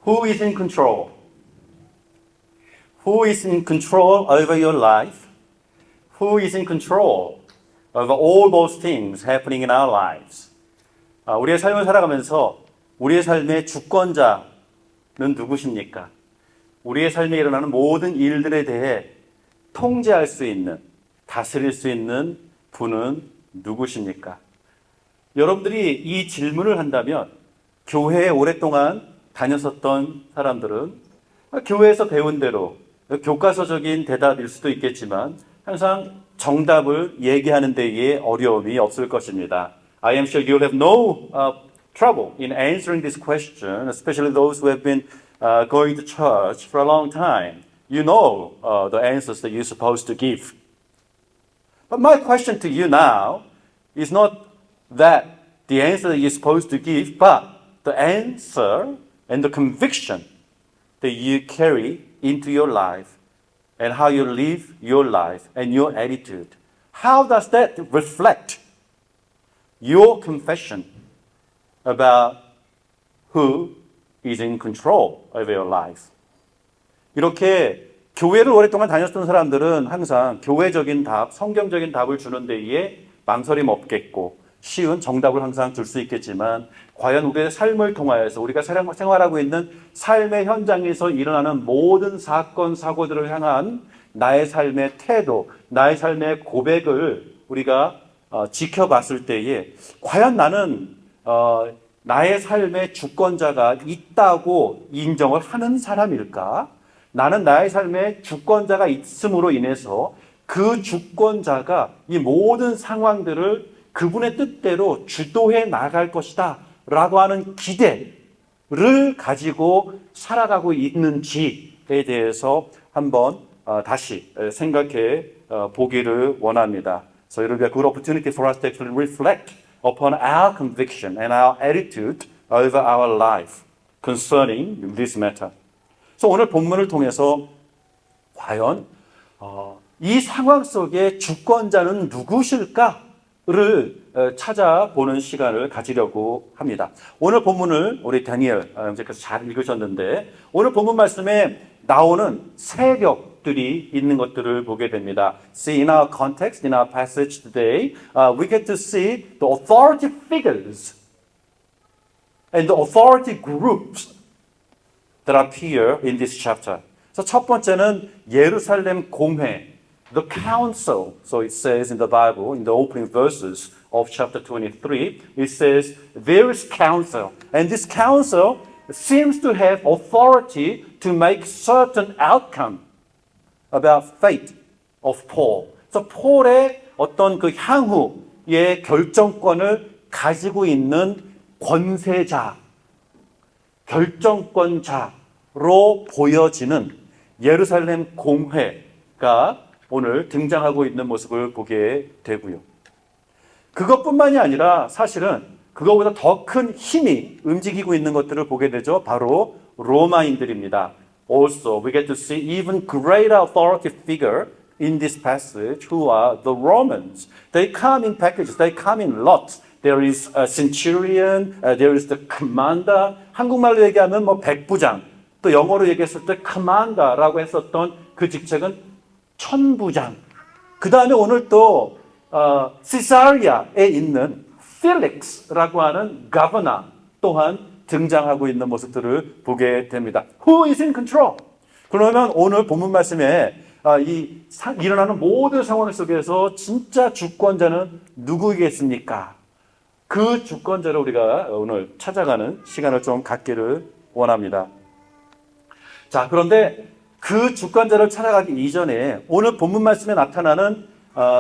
Who is in control? Who is in control over your life? Who is in control over all those things happening in our lives? 우리의 삶을 살아가면서 우리의 삶의 주권자는 누구십니까? 우리의 삶에 일어나는 모든 일들에 대해 통제할 수 있는, 다스릴 수 있는 분은 누구십니까? 여러분들이 이 질문을 한다면 교회에 오랫동안 다녔었던 사람들은 교회에서 배운 대로 교과서적인 대답일 수도 있겠지만 항상 정답을 얘기하는 데에 어려움이 없을 것입니다. I am sure you'll have no trouble in answering this question, especially those who have been going to church for a long time. You know the answers that you're supposed to give. But my question to you now is not that the answer that you're supposed to give, but the answer and the conviction that you carry into your life and how you live your life and your attitude. How does that reflect your confession about who is in control of your life? 이렇게 교회를 오랫동안 다녔던 사람들은 항상 교회적인 답, 성경적인 답을 주는 데에 망설임 없겠고 쉬운 정답을 항상 줄 수 있겠지만 과연 우리의 삶을 통하여서 우리가 생활하고 있는 삶의 현장에서 일어나는 모든 사건, 사고들을 향한 나의 삶의 태도, 나의 삶의 고백을 우리가 지켜봤을 때에 과연 나는 나의 삶의 주권자가 있다고 인정을 하는 사람일까? 나는 나의 삶의 주권자가 있음으로 인해서 그 주권자가 이 모든 상황들을 그분의 뜻대로 주도해 나갈 것이다 라고 하는 기대를 가지고 살아가고 있는지에 대해서 한번 다시 생각해 보기를 원합니다. So it will be a good opportunity for us to actually reflect upon our conviction and our attitude over our life concerning this matter. So 오늘 본문을 통해서 과연 이 상황 속에 주권자는 누구실까를 찾아보는 시간을 가지려고 합니다. 오늘 본문을 우리 다니엘 여기까지 잘 읽으셨는데 오늘 본문 말씀에 나오는 세력들이 있는 것들을 보게 됩니다. See, in our context, in our passage today, we get to see the authority figures and the authority groups that appear in this chapter. 그래서 첫 번째는 예루살렘 공회, the council. So it says in the Bible, in the opening verses of chapter 23, it says there is council, and this council seems to have authority to make certain outcome about fate of Paul. 그래서 폴의 어떤 그 향후의 결정권을 가지고 있는 권세자, 결정권자로 보여지는 예루살렘 공회가 오늘 등장하고 있는 모습을 보게 되고요. 그것뿐만이 아니라 사실은 그거보다 더 큰 힘이 움직이고 있는 것들을 보게 되죠. 바로 로마인들입니다. Also, we get to see even greater authority figure in this passage who are the Romans. They come in packages, they come in lots. There is a centurion, there is the commander. 한국말로 얘기하면 뭐 백부장, 또 영어로 얘기했을 때 commander라고 했었던 그 직책은 천부장. 그 다음에 오늘 또 시사리아에 있는 펠릭스라고 하는 governor 또한 등장하고 있는 모습들을 보게 됩니다. Who is in control? 그러면 오늘 본문 말씀에 일어나는 모든 상황 속에서 진짜 주권자는 누구이겠습니까? 그 주권자를 우리가 오늘 찾아가는 시간을 좀 갖기를 원합니다. 자, 그런데 그 주권자를 찾아가기 이전에 오늘 본문 말씀에 나타나는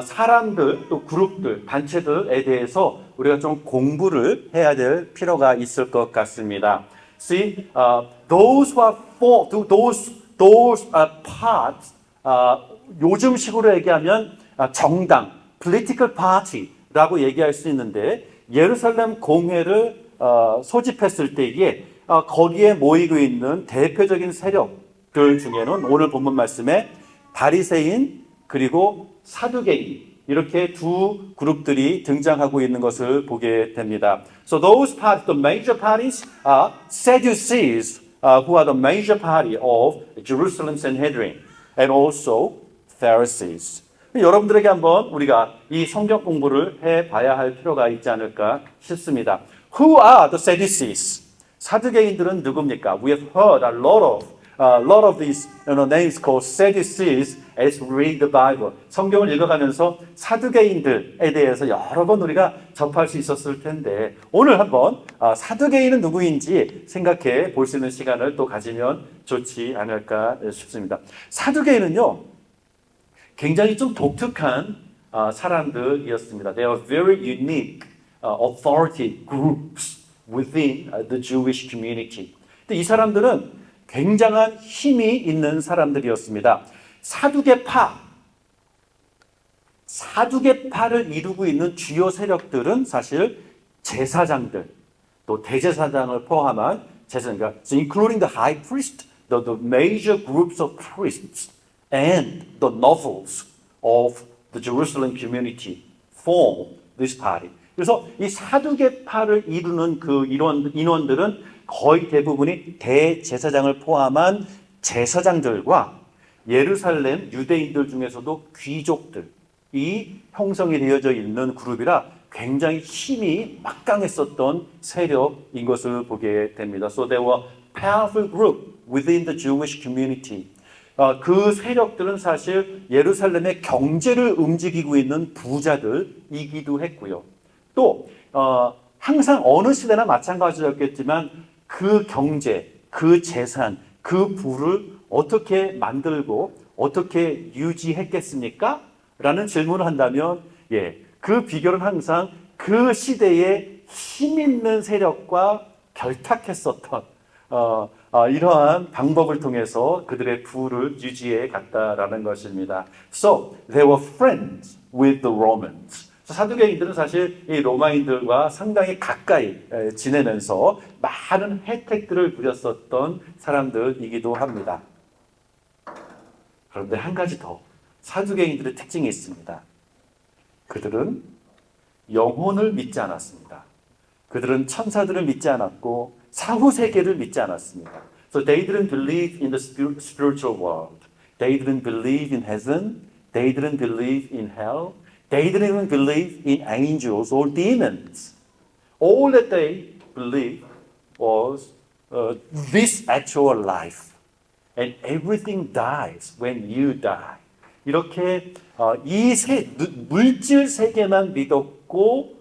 사람들, 또 그룹들, 단체들에 대해서 우리가 좀 공부를 해야 될 필요가 있을 것 같습니다. See, those who are for, those parts, 요즘식으로 얘기하면 정당, political party라고 얘기할 수 있는데 예루살렘 공회를 소집했을 때에 거기에 모이고 있는 대표적인 세력들 중에는 오늘 본문 말씀에 바리새인 그리고 사두개인 이렇게 두 그룹들이 등장하고 있는 것을 보게 됩니다. So those parties, the major parties are Sadducees who are the major party of Jerusalem Sanhedrin, and also Pharisees. 여러분들에게 한번 우리가 이 성경 공부를 해봐야 할 필요가 있지 않을까 싶습니다. Who are the Sadducees? 사두개인들은 누굽니까? We have heard a lot of these names called Sadducees as we read the Bible. 성경을 읽어가면서 사두개인들에 대해서 여러 번 우리가 접할 수 있었을 텐데 오늘 한번 사두개인은 누구인지 생각해 볼 수 있는 시간을 또 가지면 좋지 않을까 싶습니다. 사두개인은요 굉장히 좀 독특한 사람들이었습니다. They are very unique authority groups within the Jewish community. 근데 이 사람들은 굉장한 힘이 있는 사람들이었습니다. 사두개파를 이루고 있는 주요 세력들은 사실 제사장들, 또 대제사장을 포함한 제사장, so including the high priest, the major groups of priests, and the nobles of the Jerusalem community form this party. 그래서 이 사두개파를 이루는 그 인원들은 거의 대부분이 대제사장을 포함한 제사장들과 예루살렘 유대인들 중에서도 귀족들이 형성이 되어져 있는 그룹이라 굉장히 힘이 막강했었던 세력인 것을 보게 됩니다. So they were powerful group within the Jewish community. 그 세력들은 사실 예루살렘의 경제를 움직이고 있는 부자들이기도 했고요. 또 항상 어느 시대나 마찬가지였겠지만 그 경제, 그 재산, 그 부를 어떻게 만들고 어떻게 유지했겠습니까? 라는 질문을 한다면 그 비결은 항상 그 시대에 힘 있는 세력과 결탁했었던 이러한 방법을 통해서 그들의 부를 유지해 갔다라는 것입니다. So they were friends with the Romans. 사두개인들은 사실 이 로마인들과 상당히 가까이 지내면서 많은 혜택들을 누렸었던 사람들이기도 합니다. 그런데 한 가지 더 사두개인들의 특징이 있습니다. 그들은 영혼을 믿지 않았습니다. 그들은 천사들을 믿지 않았고 사후 세계를 믿지 않았습니다. So they didn't believe in the spiritual world. They didn't believe in heaven. They didn't believe in hell. They didn't even believe in angels or demons. All that they believed was this actual life. And everything dies when you die. 이렇게 물질 세계만 믿었고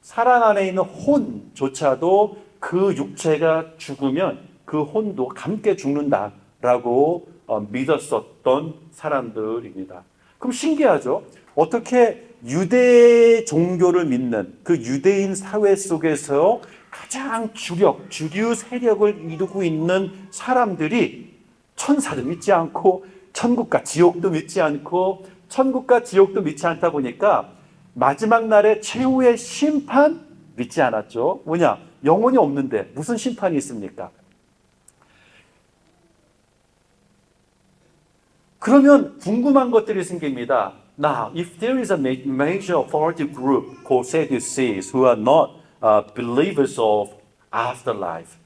사랑 안에 있는 혼조차도 그 육체가 죽으면 그 혼도 함께 죽는다라고 믿었었던 사람들입니다. 그럼 신기하죠? 어떻게 유대 종교를 믿는 그 유대인 사회 속에서 가장 주류 세력을 이루고 있는 사람들이 천사도 믿지 않고 천국과 지옥도 믿지 않고 천국과 지옥도 믿지 않다 보니까 마지막 날에 최후의 심판 믿지 않았죠. 뭐냐? 영혼이 없는데 무슨 심판이 있습니까? 그러면 궁금한 것들이 생깁니다. Now, if there is a major authority group called Sadducees who are not believers of afterlife,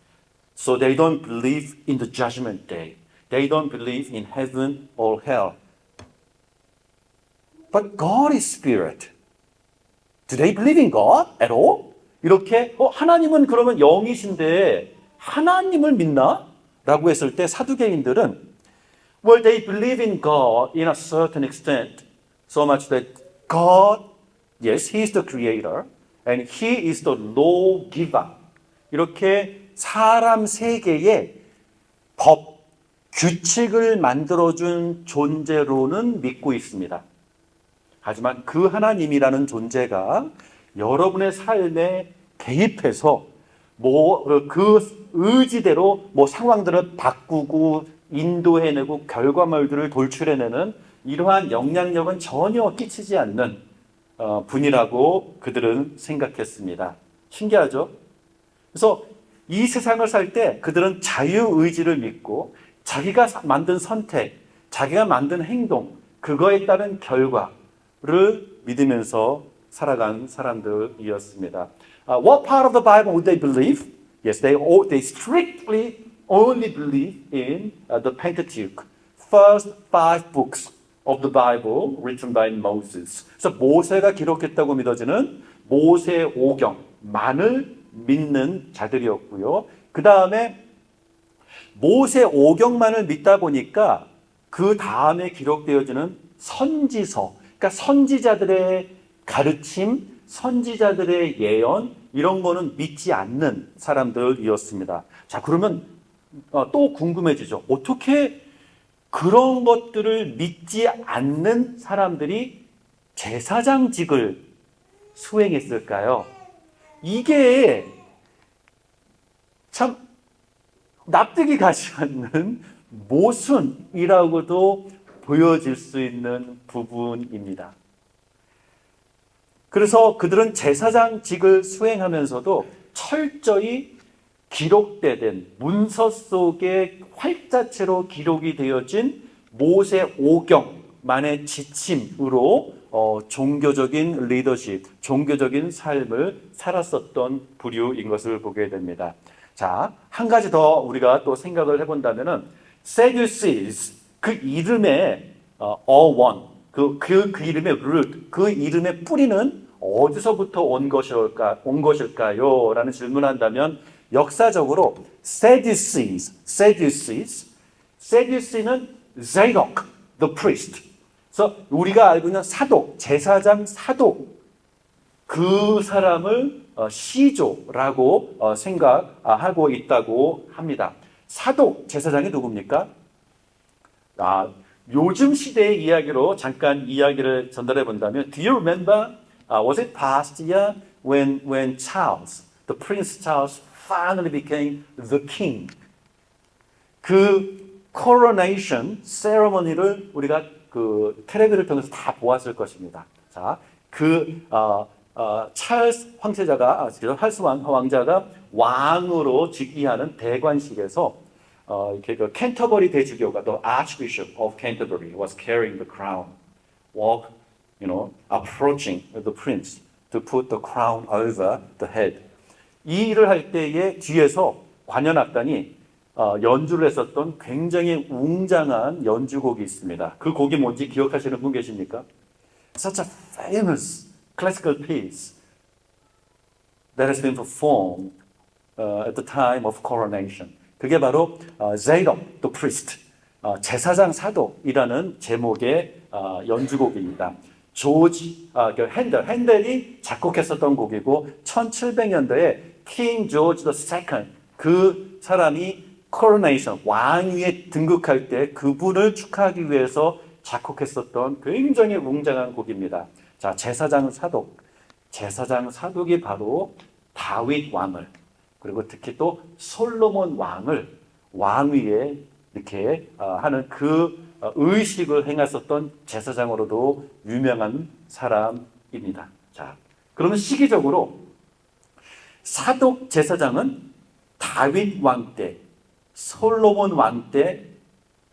so they don't believe in the judgment day, they don't believe in heaven or hell. But God is spirit. Do they believe in God at all? 이렇게 하나님은 그러면 영이신데 하나님을 믿나? 라고 했을 때 사두개인들은 well, they believe in God in a certain extent. So much that God, yes, He is the creator and He is the lawgiver. 이렇게 사람 세계에 법, 규칙을 만들어준 존재로는 믿고 있습니다. 하지만 그 하나님이라는 존재가 여러분의 삶에 개입해서 그 의지대로 상황들을 바꾸고 인도해내고 결과물들을 돌출해내는 이러한 영향력은 전혀 끼치지 않는 분이라고 그들은 생각했습니다. 신기하죠? 그래서 이 세상을 살 때 그들은 자유의지를 믿고 자기가 만든 선택, 자기가 만든 행동, 그거에 따른 결과를 믿으면서 살아간 사람들이었습니다. What part of the Bible would they believe? Yes, they strictly only believe in the Pentateuch, first five books of the Bible written by Moses. 그래서 모세가 기록했다고 믿어지는 모세 오경만을 믿는 자들이었고요. 그 다음에 모세 오경만을 믿다 보니까 그 다음에 기록되어지는 선지서, 그러니까 선지자들의 가르침, 선지자들의 예언, 이런 거는 믿지 않는 사람들이었습니다. 자, 그러면 또 궁금해지죠. 어떻게 그런 것들을 믿지 않는 사람들이 제사장직을 수행했을까요? 이게 참 납득이 가지 않는 모순이라고도 보여질 수 있는 부분입니다. 그래서 그들은 제사장직을 수행하면서도 철저히 기록되된 문서 속에 활자체로 기록이 되어진 모세 오경만의 지침으로 종교적인 리더십, 종교적인 삶을 살았었던 부류인 것을 보게 됩니다. 자, 한 가지 더 우리가 또 생각을 해본다면은 Sadducees, 그 이름의 어원, 그 이름의 root, 그 이름의 뿌리는 어디서부터 온 것일까요? 라는 질문을 한다면 역사적으로 Sadducees는 Zadok, the priest. 그래서 우리가 알고 있는 사독, 제사장 사독, 그 사람을 시조라고 생각하고 있다고 합니다. 사독, 제사장이 누굽니까? 요즘 시대의 이야기로 잠깐 이야기를 전달해 본다면, Do you remember, was it past year when Charles, the Prince Charles finally became the king? 그 coronation ceremony를 우리가 그 텔레비를 통해서 다 보았을 것입니다. 자, 찰스 황제자가, 찰스 왕자가 왕으로 즉위하는 대관식에서 이렇게 그 캔터버리 대주교가 the Archbishop of Canterbury was carrying the crown, approaching the prince to put the crown over the head. 이 일을 할 때에 뒤에서 관현악단이 연주를 했었던 굉장히 웅장한 연주곡이 있습니다. 그 곡이 뭔지 기억하시는 분 계십니까? Such a famous classical piece that has been performed at the time of coronation. 그게 바로 Zadok the priest, 제사장 사독이라는 제목의 연주곡입니다. 핸델이 작곡했었던 곡이고 1700년대에 킹 조지 II 그 사람이 coronation, 왕위에 등극할 때 그분을 축하하기 위해서 작곡했었던 굉장히 웅장한 곡입니다. 자, 제사장 사독이 바로 다윗 왕을, 그리고 특히 또 솔로몬 왕을 왕위에 이렇게 하는 그 의식을 행했었던 제사장으로도 유명한 사람입니다. 자, 그러면 시기적으로 사독 제사장은 다윗 왕 때, 솔로몬 왕 때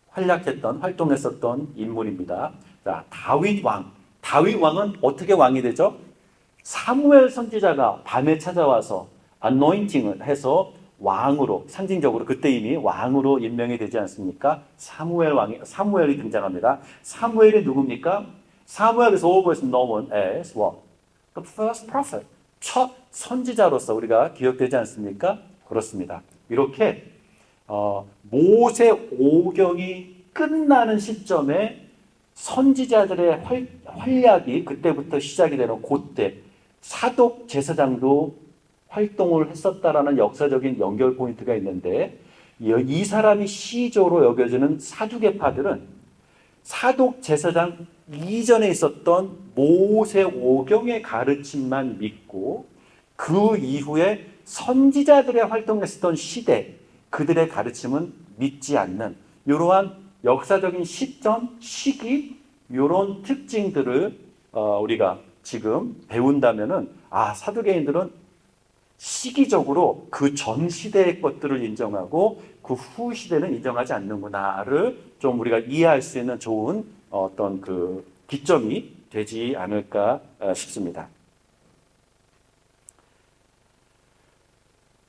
활동했었던 인물입니다. 자, 다윗 왕은 어떻게 왕이 되죠? 사무엘 선지자가 밤에 찾아와서 anointing을 해서 왕으로, 상징적으로 그때 이미 왕으로 임명이 되지 않습니까? 사무엘이 등장합니다. 사무엘이 누굽니까? 사무엘 is always known as what? The first prophet. 첫 선지자로서 우리가 기억되지 않습니까? 그렇습니다. 이렇게 모세 오경이 끝나는 시점에 선지자들의 활약이 그때부터 시작이 되는 그때 사독 제사장도 활동을 했었다라는 역사적인 연결 포인트가 있는데, 이 사람이 시조로 여겨지는 사두개파들은 사독 제사장 이전에 있었던 모세 오경의 가르침만 믿고 그 이후에 선지자들의 활동했었던 시대, 그들의 가르침은 믿지 않는 이러한 역사적인 시점, 시기, 이런 특징들을 우리가 지금 배운다면은 사두개인들은 시기적으로 그 전 시대의 것들을 인정하고 그 후 시대는 인정하지 않는구나를 좀 우리가 이해할 수 있는 좋은 어떤 그 기점이 되지 않을까 싶습니다.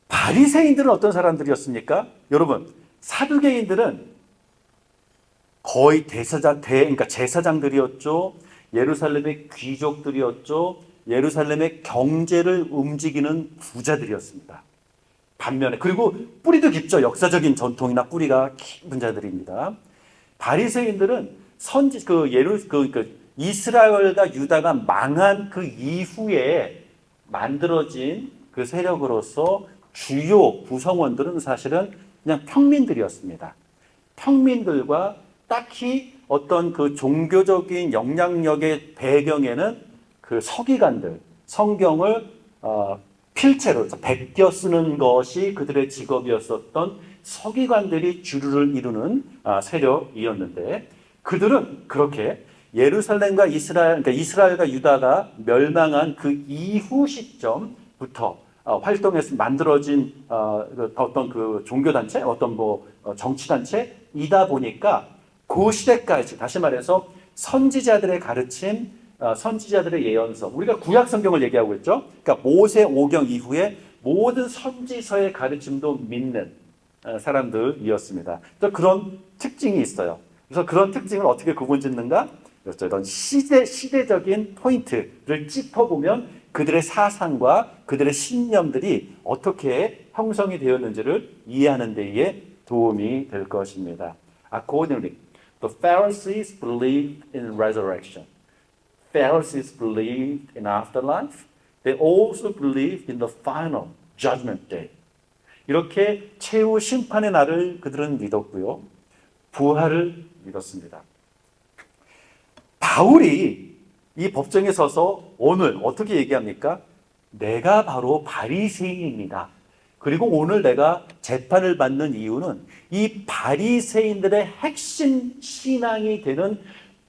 바리새인들은 어떤 사람들이었습니까? 여러분, 사두개인들은 거의 그러니까 제사장들이었죠. 예루살렘의 귀족들이었죠. 예루살렘의 경제를 움직이는 부자들이었습니다. 반면에 그리고 뿌리도 깊죠. 역사적인 전통이나 뿌리가 깊은 자들입니다. 바리새인들은 이스라엘과 유다가 망한 그 이후에 만들어진 그 세력으로서 주요 구성원들은 사실은 그냥 평민들이었습니다. 평민들과 딱히 어떤 그 종교적인 영향력의 배경에는 그 서기관들, 성경을 필체로 베껴 쓰는 것이 그들의 직업이었었던 서기관들이 주류를 이루는 세력이었는데, 그들은 그렇게 예루살렘과 그러니까 이스라엘과 유다가 멸망한 그 이후 시점부터 활동해서 만들어진 어떤 그 종교단체, 어떤 정치단체이다 보니까 그 시대까지, 다시 말해서 선지자들의 가르침, 선지자들의 예언서, 우리가 구약 성경을 얘기하고 있죠. 그러니까 모세 오경 이후에 모든 선지서의 가르침도 믿는 사람들이었습니다. 그런 특징이 있어요. 그래서 그런 특징을 어떻게 구분짓는가? 그렇죠. 이런 시대적인 포인트를 짚어보면 그들의 사상과 그들의 신념들이 어떻게 형성이 되었는지를 이해하는 데에 도움이 될 것입니다. Accordingly, the Pharisees believed in resurrection. Pharisees believed in afterlife. They also believed in the final judgment day. 이렇게 최후 심판의 날을 그들은 믿었고요. 부활을 믿었습니다. 바울이 이 법정에 서서 오늘 어떻게 얘기합니까? 내가 바로 바리새인입니다. 그리고 오늘 내가 재판을 받는 이유는 이 바리새인들의 핵심 신앙이 되는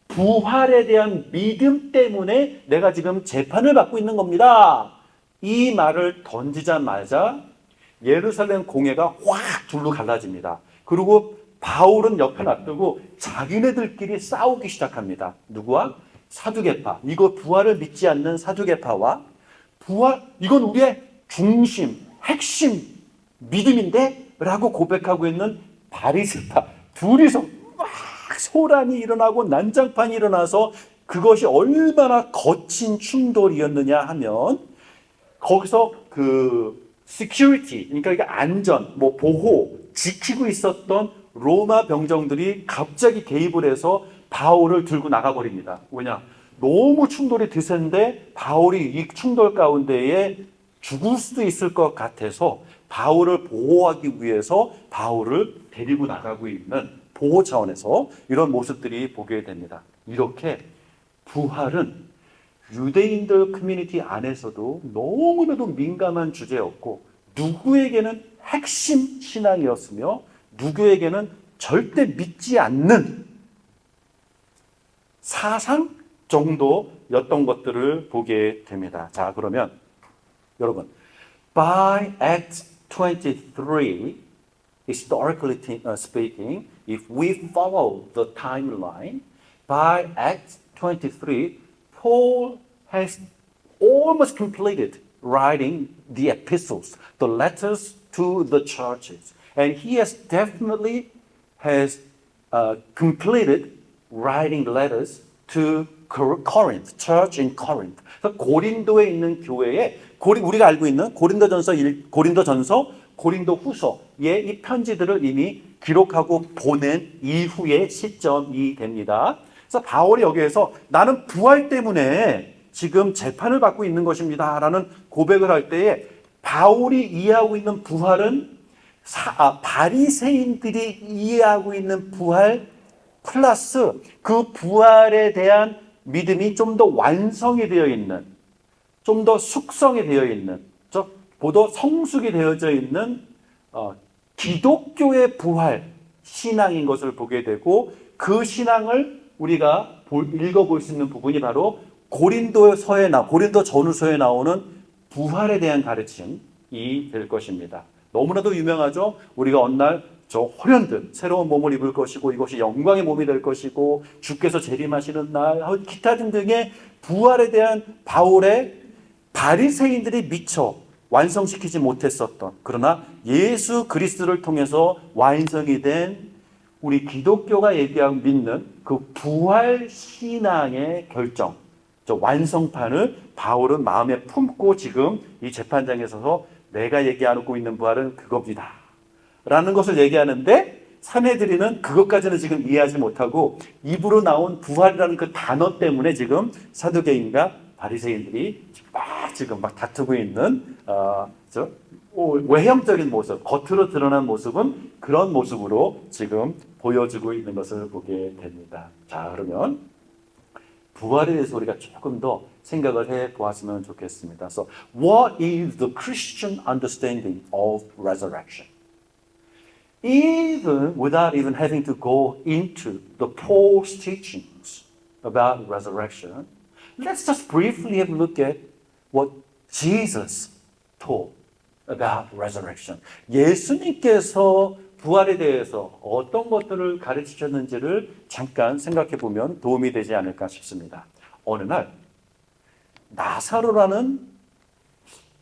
부활에 대한 믿음 때문에 내가 지금 재판을 받고 있는 겁니다. 이 말을 던지자마자 예루살렘 공회가 확 둘로 갈라집니다. 그리고 바울은 옆에 놔두고 자기네들끼리 싸우기 시작합니다. 누구와? 사두개파. 이거 부활을 믿지 않는 사두개파와 이건 우리의 중심, 핵심 믿음인데? 라고 고백하고 있는 바리새파. 둘이서 막 소란이 일어나고 난장판이 일어나서 그것이 얼마나 거친 충돌이었느냐 하면 거기서 그 security, 그러니까 이게 안전, 보호, 지키고 있었던 로마 병정들이 갑자기 개입을 해서 바울을 들고 나가버립니다. 왜냐? 너무 충돌이 드센데 바울이 이 충돌 가운데에 죽을 수도 있을 것 같아서 바울을 보호하기 위해서 바울을 데리고 나가고 있는 보호 차원에서 이런 모습들이 보게 됩니다. 이렇게 부활은 유대인들 커뮤니티 안에서도 너무나도 민감한 주제였고 누구에게는 핵심 신앙이었으며 누구에게는 절대 믿지 않는 사상 정도였던 것들을 보게 됩니다. 자, 그러면 여러분, by Acts 23, historically speaking, if we follow the timeline, by Acts 23, Paul has almost completed writing the epistles, the letters to the churches. And he has definitely completed writing letters to Corinth, church in Corinth. 고린도에 있는 교회에 우리가 알고 있는 고린도전서, 고린도후서의 이 편지들을 이미 기록하고 보낸 이후의 시점이 됩니다. 그래서 바울이 여기에서 나는 부활 때문에 지금 재판을 받고 있는 것입니다. 라는 고백을 할 때에 바울이 이해하고 있는 부활은 바리새인들이 이해하고 있는 부활 플러스 그 부활에 대한 믿음이 좀 더 완성이 되어 있는, 좀 더 숙성이 되어 있는, 보다 성숙이 되어져 있는 기독교의 부활 신앙인 것을 보게 되고 그 신앙을 우리가 읽어볼 수 있는 부분이 바로 고린도 전후서에 나오는 부활에 대한 가르침이 될 것입니다. 너무나도 유명하죠. 우리가 어느 날 저 호련듯 새로운 몸을 입을 것이고 이것이 영광의 몸이 될 것이고 주께서 재림하시는 날 기타 등등의 부활에 대한 바울의 바리새인들이 미처 완성시키지 못했었던, 그러나 예수 그리스도를 통해서 완성이 된 우리 기독교가 얘기하고 믿는 그 부활 신앙의 결정, 저 완성판을 바울은 마음에 품고 지금 이 재판장에 서서 내가 얘기하고 있는 부활은 그겁니다 라는 것을 얘기하는데, 사내들이는 그것까지는 지금 이해하지 못하고 입으로 나온 부활이라는 그 단어 때문에 지금 사두개인과 바리새인들이 지금 막 다투고 있는 외형적인 모습, 겉으로 드러난 모습은 그런 모습으로 지금 보여주고 있는 것을 보게 됩니다. 자, 그러면 부활에 대해서 우리가 조금 더 생각을 해 보았으면 좋겠습니다. So, what is the Christian understanding of resurrection? Even without even having to go into the Paul's teachings about resurrection, let's just briefly have a look at what Jesus taught about resurrection. 예수님께서 부활에 대해서 어떤 것들을 가르치셨는지를 잠깐 생각해 보면 도움이 되지 않을까 싶습니다. 어느 날 나사로라는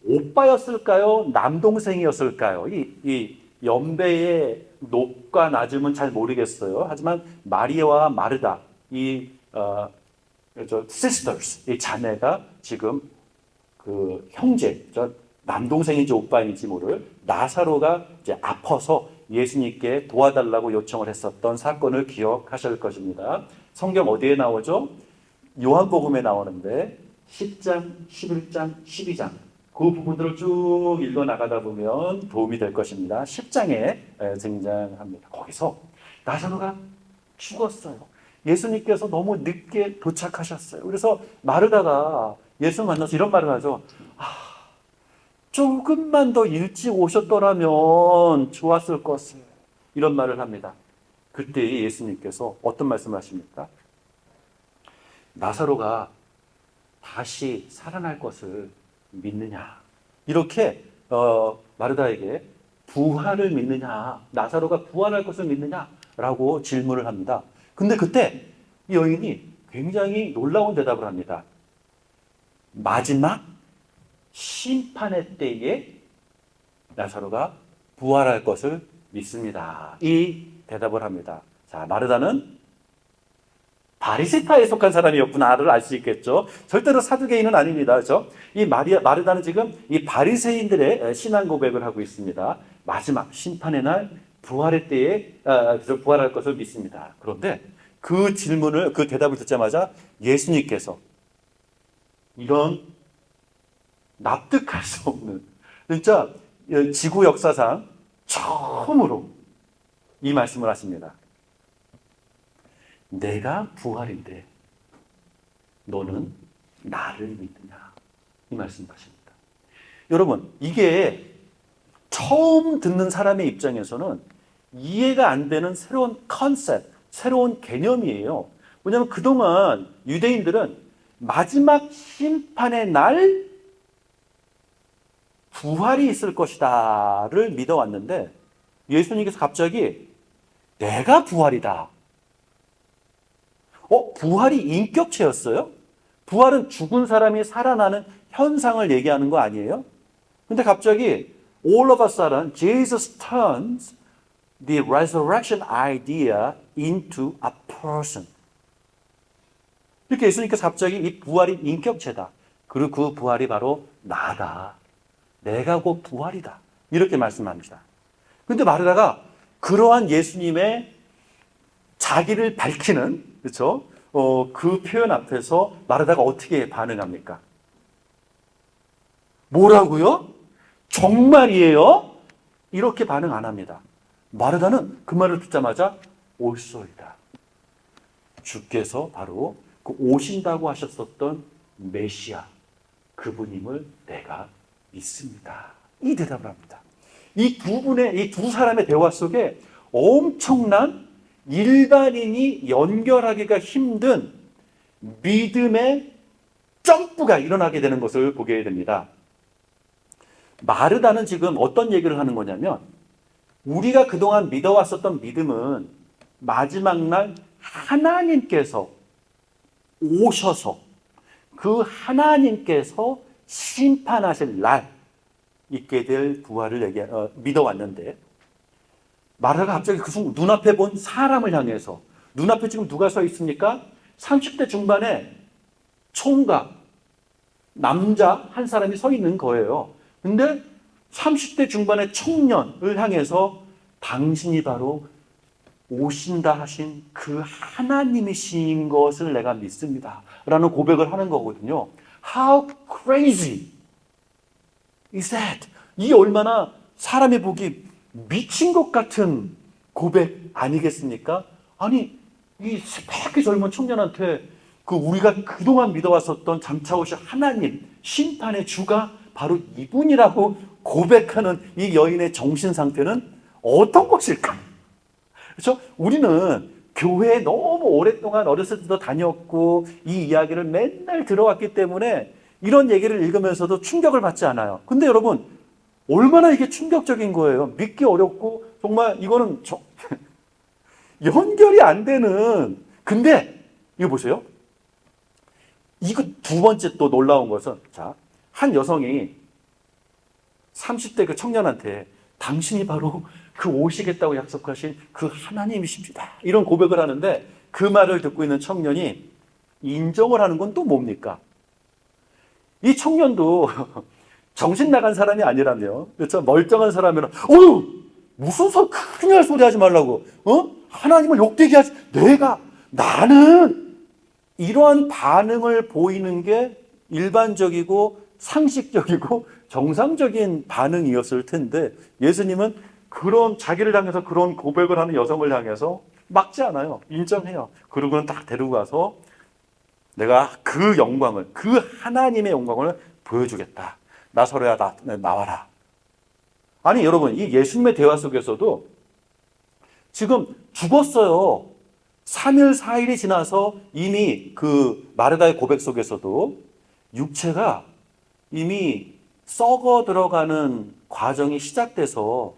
오빠였을까요? 남동생이었을까요? 이 연배의 높과 낮음은 잘 모르겠어요. 하지만 마리아와 마르다, sisters, 이 자매가 지금 그 형제, 남동생인지 오빠인지 모를 나사로가 이제 아파서 예수님께 도와달라고 요청을 했었던 사건을 기억하실 것입니다. 성경 어디에 나오죠? 요한복음에 나오는데 10장, 11장, 12장 그 부분들을 쭉 읽어 나가다 보면 도움이 될 것입니다. 10장에 등장합니다. 거기서 나사로가 죽었어요. 예수님께서 너무 늦게 도착하셨어요. 그래서 마르다가 예수 만나서 이런 말을 하죠. 조금만 더 일찍 오셨더라면 좋았을 것을. 이런 말을 합니다. 그때 예수님께서 어떤 말씀을 하십니까? 나사로가 다시 살아날 것을 믿느냐? 이렇게 마르다에게 부활을 믿느냐? 나사로가 부활할 것을 믿느냐? 라고 질문을 합니다. 근데 그때 이 여인이 굉장히 놀라운 대답을 합니다. 마지막 심판의 때에 나사로가 부활할 것을 믿습니다. 이 대답을 합니다. 자, 마르다는 바리새파에 속한 사람이었구나를 알 수 있겠죠. 절대로 사두개인은 아닙니다. 그렇죠? 이 마르다는 지금 이 바리새인들의 신앙 고백을 하고 있습니다. 마지막 심판의 날 부활의 때에 부활할 것을 믿습니다. 그런데 그 대답을 듣자마자 예수님께서 이런 납득할 수 없는, 진짜 지구 역사상 처음으로 이 말씀을 하십니다. 내가 부활인데 너는 나를 믿느냐? 이 말씀을 하십니다. 여러분, 이게 처음 듣는 사람의 입장에서는 이해가 안 되는 새로운 컨셉, 새로운 개념이에요. 왜냐하면 그동안 유대인들은 마지막 심판의 날 부활이 있을 것이다를 믿어왔는데 예수님께서 갑자기 내가 부활이다. 부활이 인격체였어요? 부활은 죽은 사람이 살아나는 현상을 얘기하는 거 아니에요? 근데 갑자기 all of a sudden Jesus turns the resurrection idea into a person. 이렇게 예수님께서 갑자기 이 부활이 인격체다. 그리고 그 부활이 바로 나다. 내가 곧 부활이다. 이렇게 말씀합니다. 그런데 마르다가 그러한 예수님의 자기를 밝히는, 그렇죠? 그 표현 앞에서 마르다가 어떻게 반응합니까? 뭐라고요? 정말이에요? 이렇게 반응 안 합니다. 마르다는 그 말을 듣자마자 올소이다. 주께서 바로 그 오신다고 하셨었던 메시아, 그분임을 내가 믿습니다. 이 대답을 합니다. 이 두 사람의 대화 속에 엄청난 일반인이 연결하기가 힘든 믿음의 점프가 일어나게 되는 것을 보게 됩니다. 마르다는 지금 어떤 얘기를 하는 거냐면, 우리가 그동안 믿어왔었던 믿음은 마지막 날 하나님께서 오셔서 그 하나님께서 심판하실 날, 있게 될 부활을 믿어왔는데 마르다가 갑자기 그 순간 눈앞에 본 사람을 향해서 눈앞에 지금 누가 서 있습니까? 30대 중반의 총각 남자 한 사람이 서 있는 거예요. 근데 30대 중반의 청년을 향해서 당신이 바로 오신다 하신 그 하나님이신 것을 내가 믿습니다 라는 고백을 하는 거거든요. How crazy is that? 이 얼마나 사람이 보기 미친 것 같은 고백 아니겠습니까? 아니 이 새빨갛게 젊은 청년한테 그 우리가 그동안 믿어왔었던 장차 오실 하나님 심판의 주가 바로 이분이라고 고백하는 이 여인의 정신 상태는 어떤 것일까? 그렇죠? 우리는 교회에 너무 오랫동안 어렸을 때도 다녔고 이 이야기를 맨날 들어왔기 때문에 이런 얘기를 읽으면서도 충격을 받지 않아요. 근데 여러분 얼마나 이게 충격적인 거예요. 믿기 어렵고 정말 이거는 연결이 안 되는. 근데 이거 보세요. 이거 두 번째 또 놀라운 것은 자, 한 여성이 30대 그 청년한테 당신이 바로 그 오시겠다고 약속하신 그 하나님이십니다. 이런 고백을 하는데 그 말을 듣고 있는 청년이 인정을 하는 건 또 뭡니까? 이 청년도 정신 나간 사람이 아니라며, 그렇죠? 멀쩡한 사람이면, 무슨 큰일 소리 하지 말라고, 하나님을 욕되게 하지, 나는 이러한 반응을 보이는 게 일반적이고 상식적이고 정상적인 반응이었을 텐데 예수님은 그런 자기를 향해서 그런 고백을 하는 여성을 향해서 막지 않아요. 인정해요. 그러고는 딱 데리고 가서 내가 그 영광을, 그 하나님의 영광을 보여주겠다. 나사로야, 나와라. 아니 여러분, 이 예수님의 대화 속에서도 지금 죽었어요. 3일, 4일이 지나서 이미 그 마르다의 고백 속에서도 육체가 이미 썩어 들어가는 과정이 시작돼서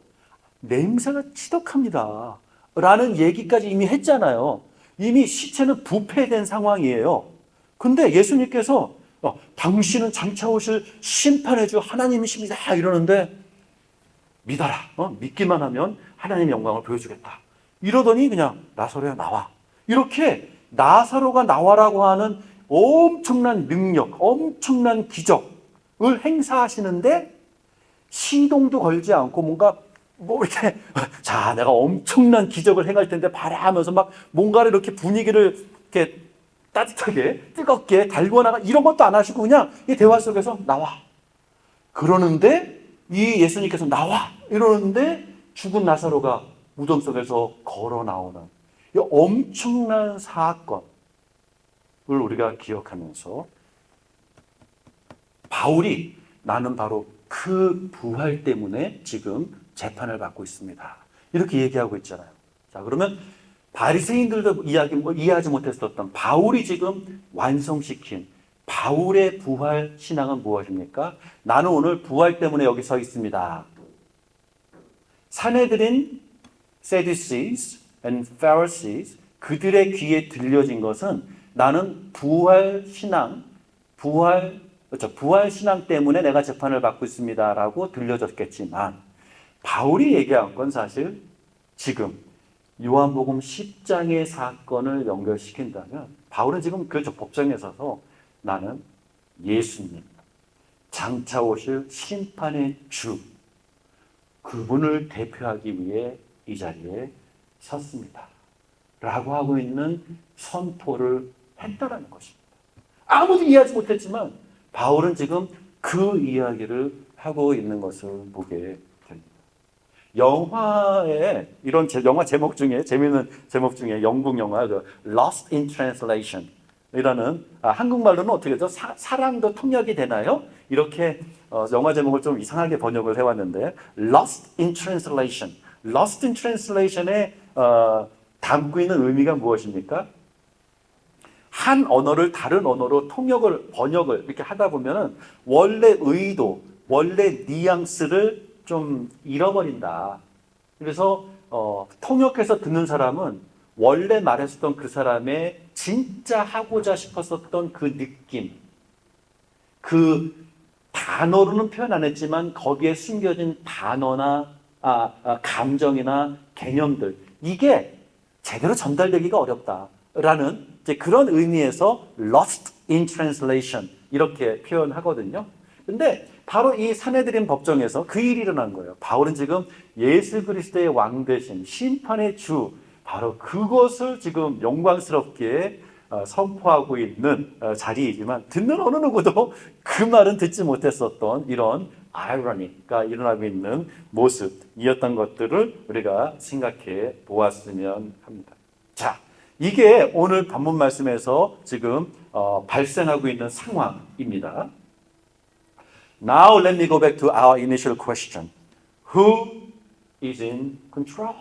냄새가 지독합니다. 라는 얘기까지 이미 했잖아요. 이미 시체는 부패된 상황이에요. 근데 예수님께서 당신은 장차 오실 심판의 주 하나님이십니다. 이러는데 믿어라. 믿기만 하면 하나님의 영광을 보여주겠다. 이러더니 그냥 나사로야 나와. 이렇게 나사로가 나와라고 하는 엄청난 능력, 엄청난 기적을 행사하시는데 시동도 걸지 않고 뭔가 이렇게 자 내가 엄청난 기적을 행할 텐데 봐라 하면서 막 뭔가를 이렇게 분위기를 이렇게 따뜻하게 뜨겁게 달고 나가 이런 것도 안 하시고 그냥 이 대화 속에서 나와. 그러는데 이 예수님께서 나와 이러는데 죽은 나사로가 무덤 속에서 걸어 나오는 이 엄청난 사건을 우리가 기억하면서 바울이 나는 바로 그 부활 때문에 지금 재판을 받고 있습니다. 이렇게 얘기하고 있잖아요. 자, 그러면 바리새인들도 이해하지 못했었던 바울이 지금 완성시킨 바울의 부활 신앙은 무엇입니까? 나는 오늘 부활 때문에 여기 서 있습니다. 사내들인 Sadducees and Pharisees 그들의 귀에 들려진 것은 나는 부활 신앙 때문에 내가 재판을 받고 있습니다라고 들려졌겠지만 바울이 얘기한 건 사실 지금 요한복음 10장의 사건을 연결시킨다면 바울은 지금 그 법정에 서서 나는 예수님, 장차 오실 심판의 주 그분을 대표하기 위해 이 자리에 섰습니다. 라고 하고 있는 선포를 했다라는 것입니다. 아무도 이해하지 못했지만 바울은 지금 그 이야기를 하고 있는 것을 보게 됩니다. 영화에 이런 영화 제목 중에 재미있는 제목 중에 영국 영화 Lost in Translation 이라는 한국말로는 어떻게 되죠? 사랑도 통역이 되나요? 이렇게 영화 제목을 좀 이상하게 번역을 해왔는데 Lost in Translation, Lost in Translation에 담고 있는 의미가 무엇입니까? 한 언어를 다른 언어로 번역을 이렇게 하다 보면은 원래 의도, 원래 뉘앙스를 좀 잃어버린다. 그래서 통역해서 듣는 사람은 원래 말했었던 그 사람의 진짜 하고자 싶었었던 그 느낌, 그 단어로는 표현 안 했지만 거기에 숨겨진 단어나 감정이나 개념들 이게 제대로 전달되기가 어렵다라는 이제 그런 의미에서 lost in translation 이렇게 표현하거든요. 근데 바로 이 사내들인 법정에서 그 일이 일어난 거예요. 바울은 지금 예수 그리스도의 왕 대신 심판의 주 바로 그것을 지금 영광스럽게 선포하고 있는 자리이지만 듣는 어느 누구도 그 말은 듣지 못했었던 이런 아이러니가 일어나고 있는 모습이었던 것들을 우리가 생각해 보았으면 합니다. 자, 이게 오늘 본문 말씀에서 지금 발생하고 있는 상황입니다. Now let me go back to our initial question. Who is in control?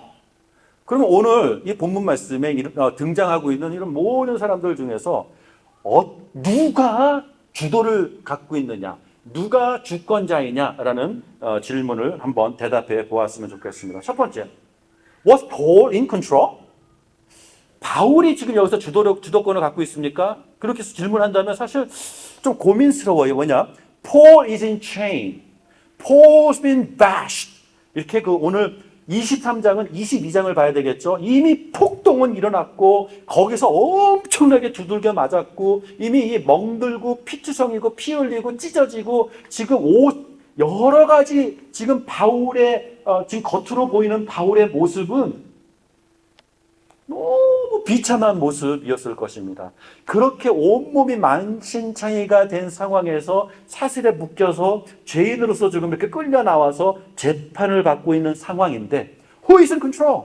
그러면 오늘 이 본문 말씀에 등장하고 있는 이런 모든 사람들 중에서 누가 주도를 갖고 있느냐, 누가 주권자이냐라는 질문을 한번 대답해 보았으면 좋겠습니다. 첫 번째, Was Paul in control? 바울이 지금 여기서 주도권을 갖고 있습니까? 그렇게 질문한다면 사실 좀 고민스러워요. 뭐냐? Paul is in chain. Paul's been bashed. 이렇게 오늘 23장은 22장을 봐야 되겠죠. 이미 폭동은 일어났고 거기서 엄청나게 두들겨 맞았고 이미 이 멍들고 피투성이고 피 흘리고 찢어지고 지금 여러 가지 지금 바울의 지금 겉으로 보이는 바울의 모습은 너무 비참한 모습이었을 것입니다. 그렇게 온몸이 만신창이가 된 상황에서 사슬에 묶여서 죄인으로서 지금 이렇게 끌려 나와서 재판을 받고 있는 상황인데 Who is in control?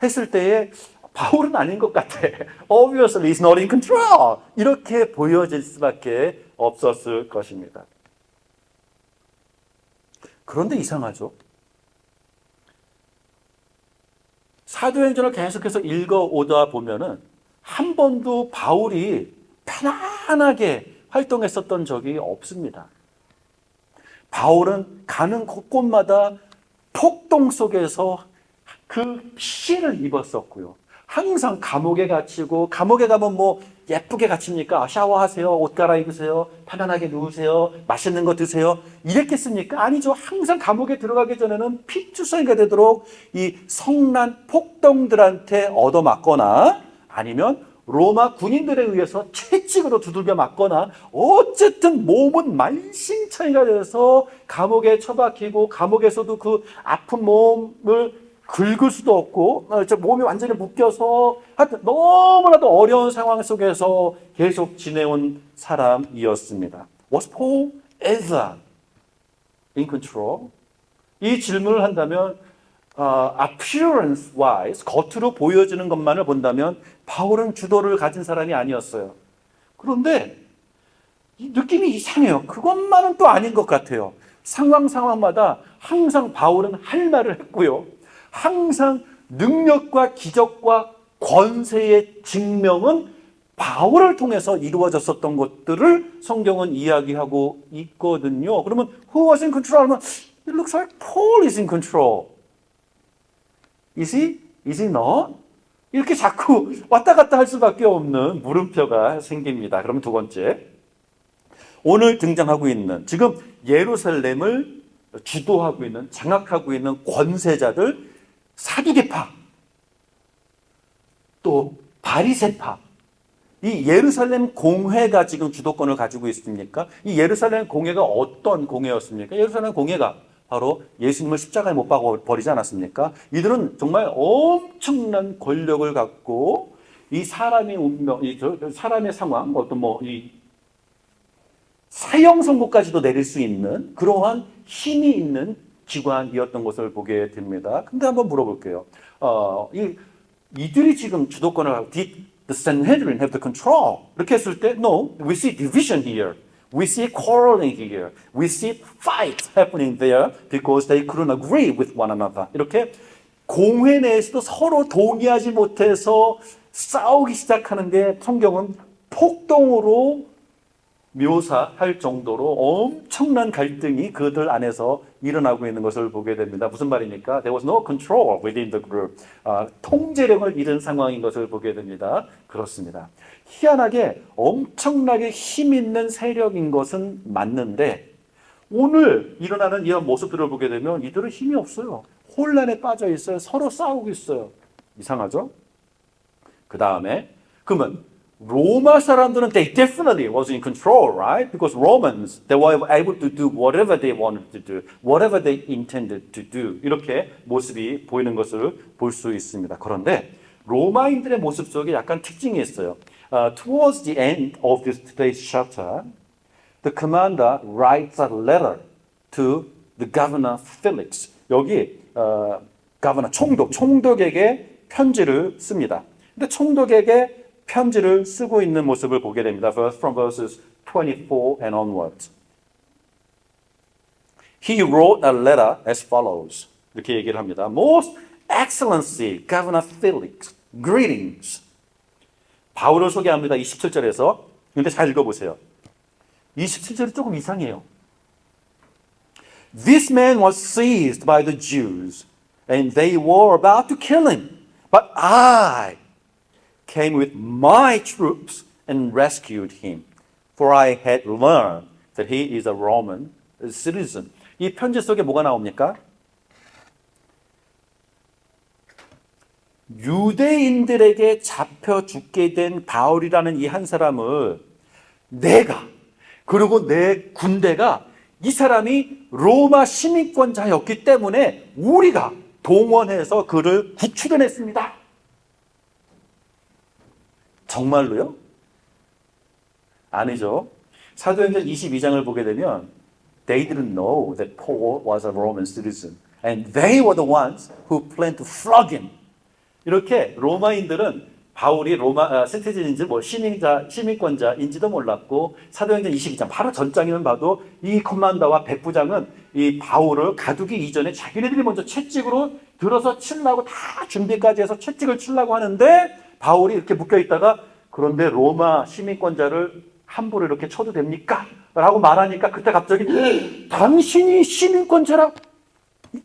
했을 때에 바울은 아닌 것 같아. Obviously he's not in control. 이렇게 보여질 수밖에 없었을 것입니다. 그런데 이상하죠. 사도행전을 계속해서 읽어오다 보면은 한 번도 바울이 편안하게 활동했었던 적이 없습니다. 바울은 가는 곳곳마다 폭동 속에서 그 피해를 입었었고요. 항상 감옥에 갇히고 감옥에 가면 뭐 예쁘게 갇힙니까? 샤워하세요. 옷 갈아입으세요. 편안하게 누우세요. 맛있는 거 드세요. 이랬겠습니까? 아니죠. 항상 감옥에 들어가기 전에는 피투성이가 되도록 이 성난 폭동들한테 얻어맞거나 아니면 로마 군인들에 의해서 채찍으로 두들겨 맞거나 어쨌든 몸은 만신창이가 돼서 감옥에 처박히고 감옥에서도 그 아픈 몸을 긁을 수도 없고 몸이 완전히 묶여서 하여튼 너무나도 어려운 상황 속에서 계속 지내온 사람이었습니다. Was Paul ever in control? 이 질문을 한다면 appearance wise 겉으로 보여지는 것만을 본다면 바울은 주도를 가진 사람이 아니었어요. 그런데 이 느낌이 이상해요. 그것만은 또 아닌 것 같아요. 상황마다 항상 바울은 할 말을 했고요. 항상 능력과 기적과 권세의 증명은 바울을 통해서 이루어졌었던 것들을 성경은 이야기하고 있거든요. 그러면 who was in control? 하면 it looks like Paul is in control. Is he? Is he not? 이렇게 자꾸 왔다 갔다 할 수밖에 없는 물음표가 생깁니다. 그럼 두 번째, 오늘 등장하고 있는 지금 예루살렘을 주도하고 있는 장악하고 있는 권세자들 사두개파 또 바리새파 이 예루살렘 공회가 지금 주도권을 가지고 있습니까? 이 예루살렘 공회가 어떤 공회였습니까? 예루살렘 공회가 바로 예수님을 십자가에 못 박아 버리지 않았습니까? 이들은 정말 엄청난 권력을 갖고 이 사람의 운명, 사람의 상황, 어떤 이 사형 선고까지도 내릴 수 있는 그러한 힘이 있는 기관이었던 것을 보게 됩니다. 근데 한번 물어볼게요. 이들이 지금 주도권을 하고 Did the Sanhedrin have the control? 이렇게 했을 때 No, we see division here. We see quarreling here. We see fight happening there because they couldn't agree with one another. 이렇게 공회 내에서도 서로 동의하지 못해서 싸우기 시작하는데 성경은 폭동으로 묘사할 정도로 엄청난 갈등이 그들 안에서 일어나고 있는 것을 보게 됩니다. 무슨 말입니까? There was no control within the group. 통제력을 잃은 상황인 것을 보게 됩니다. 그렇습니다. 희한하게 엄청나게 힘 있는 세력인 것은 맞는데 오늘 일어나는 이런 모습들을 보게 되면 이들은 힘이 없어요. 혼란에 빠져 있어요. 서로 싸우고 있어요. 이상하죠? 그 다음에 그러면 로마 사람들은 they definitely was in control, right? Because Romans they were able to do whatever they wanted to do, whatever they intended to do. 이렇게 모습이 보이는 것을 볼 수 있습니다. 그런데 로마인들의 모습 속에 약간 특징이 있어요. Towards the end of this today's chapter, the commander writes a letter to the governor Felix. 여기 governor 총독에게 편지를 씁니다. 근데 총독에게 편지를 쓰고 있는 모습을 보게 됩니다. From verses 24 and onwards. He wrote a letter as follows. 이렇게 얘기를 합니다. Most Excellency, Governor Felix, greetings. 바울을 소개합니다. 27절에서. 근데 잘 읽어보세요. 27절이 조금 이상해요. This man was seized by the Jews, and they were about to kill him. But I came with my troops and rescued him, for I had learned that he is a Roman citizen. 이 편지 속에 뭐가 나옵니까? 유대인들에게 잡혀 죽게 된 바울이라는 이 한 사람을 내가 그리고 내 군대가 이 사람이 로마 시민권자였기 때문에 우리가 동원해서 그를 구출해냈습니다. 정말로요? 아니죠. 사도행전 22장을 보게 되면 They didn't know that Paul was a Roman citizen and they were the ones who planned to flog him. 이렇게 로마인들은 바울이 로마 시티즌인지 뭐 시민권자인지도 몰랐고 사도행전 22장 바로 전장에만 봐도 이 커맨더와 백부장은 이 바울을 가두기 이전에 자기네들이 먼저 채찍으로 들어서 치려고 다 준비까지 해서 채찍을 치려고 하는데 바울이 이렇게 묶여 있다가 그런데 로마 시민권자를 함부로 이렇게 쳐도 됩니까? 라고 말하니까 그때 갑자기 당신이 시민권자라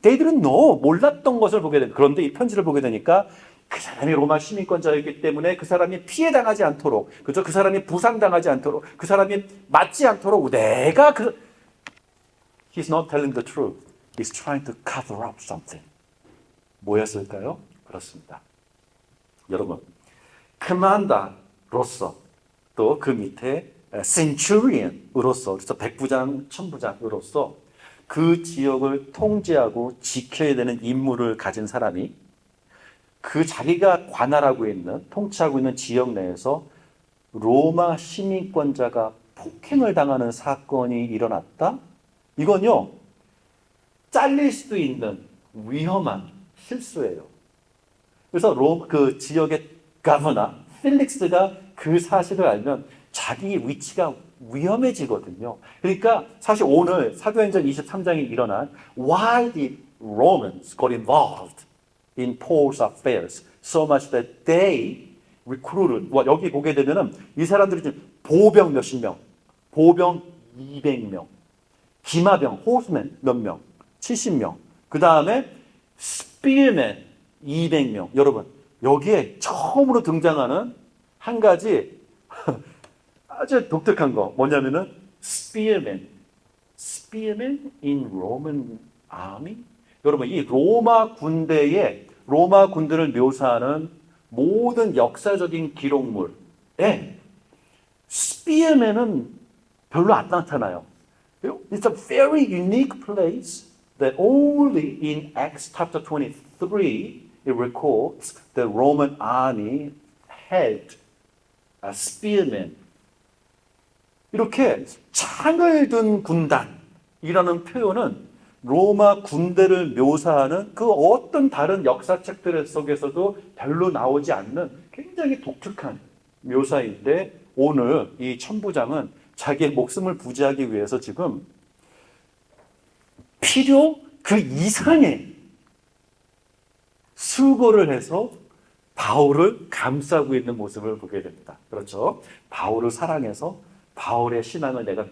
걔들은 몰랐던 것을 보게 됩니다. 그런데 이 편지를 보게 되니까 그 사람이 로마 시민권자였기 때문에 그 사람이 피해당하지 않도록, 그죠? 그 사람이 부상당하지 않도록, 그 사람이 맞지 않도록 내가 He's not telling the truth. He's trying to cover up something. 뭐였을까요? 그렇습니다. 여러분, commander로서 또 그 밑에 centurion으로서, 그래서 백부장, 천부장으로서 그 지역을 통제하고 지켜야 되는 임무를 가진 사람이 그 자기가 관할하고 있는, 통치하고 있는 지역 내에서 로마 시민권자가 폭행을 당하는 사건이 일어났다? 이건요, 잘릴 수도 있는 위험한 실수예요. 그래서 그 지역의 가버너, 필릭스가 그 사실을 알면 자기 위치가 위험해지거든요. 그러니까 사실 오늘 사도행전 23장에 일어난 Why did Romans got involved in Paul's affairs so much that they recruited. 여기 보게 되면은 이 사람들이 지금 보병 몇십 명, 보병 200명, 기마병, 호스맨 몇 명, 70명. 그 다음에 스피어맨 200명. 여러분 여기에 처음으로 등장하는 한 가지 아주 독특한 거 뭐냐면은 spearmen in Roman army. 여러분 이 로마 군대를 묘사하는 모든 역사적인 기록물에 spearmen은 별로 안 나타나요. It's a very unique place that only in Acts chapter 23 it records the Roman army had a spearmen. 이렇게 창을 든 군단이라는 표현은 로마 군대를 묘사하는 그 어떤 다른 역사책들 속에서도 별로 나오지 않는 굉장히 독특한 묘사인데 오늘 이 천부장은 자기의 목숨을 부지하기 위해서 지금 필요 그 이상의 수고를 해서 바울을 감싸고 있는 모습을 보게 됩니다. 그렇죠? 바울을 사랑해서 바울의 신앙을 내가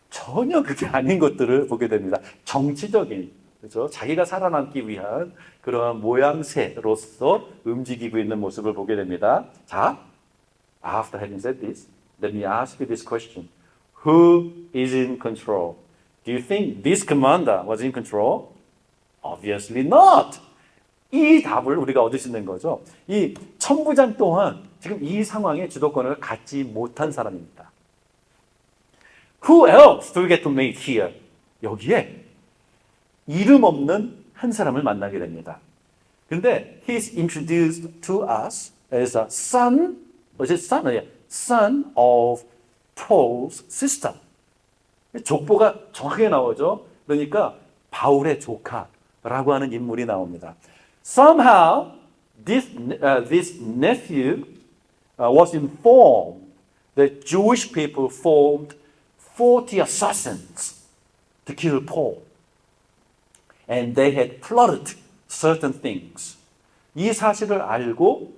전혀 그게 아닌 것들을 보게 됩니다. 정치적인, 그렇죠? 자기가 살아남기 위한 그러한 모양새로서 움직이고 있는 모습을 보게 됩니다. 자, after having said this, let me ask you this question. Who is in control? Do you think this commander was in control? Obviously not. 이 답을 우리가 얻을 수 있는 거죠. 이 천부장 또한 지금 이 상황에 주도권을 갖지 못한 사람입니다. Who else do we get to meet here? 여기에 이름 없는 한 사람을 만나게 됩니다. 근데 he's introduced to us as a son, son of Paul's sister. 족보가 정확하게 나오죠. 그러니까 바울의 조카라고 하는 인물이 나옵니다. Somehow this nephew was informed that Jewish people formed 40 assassins to kill Paul. And they had plotted certain things. 이 사실을 알고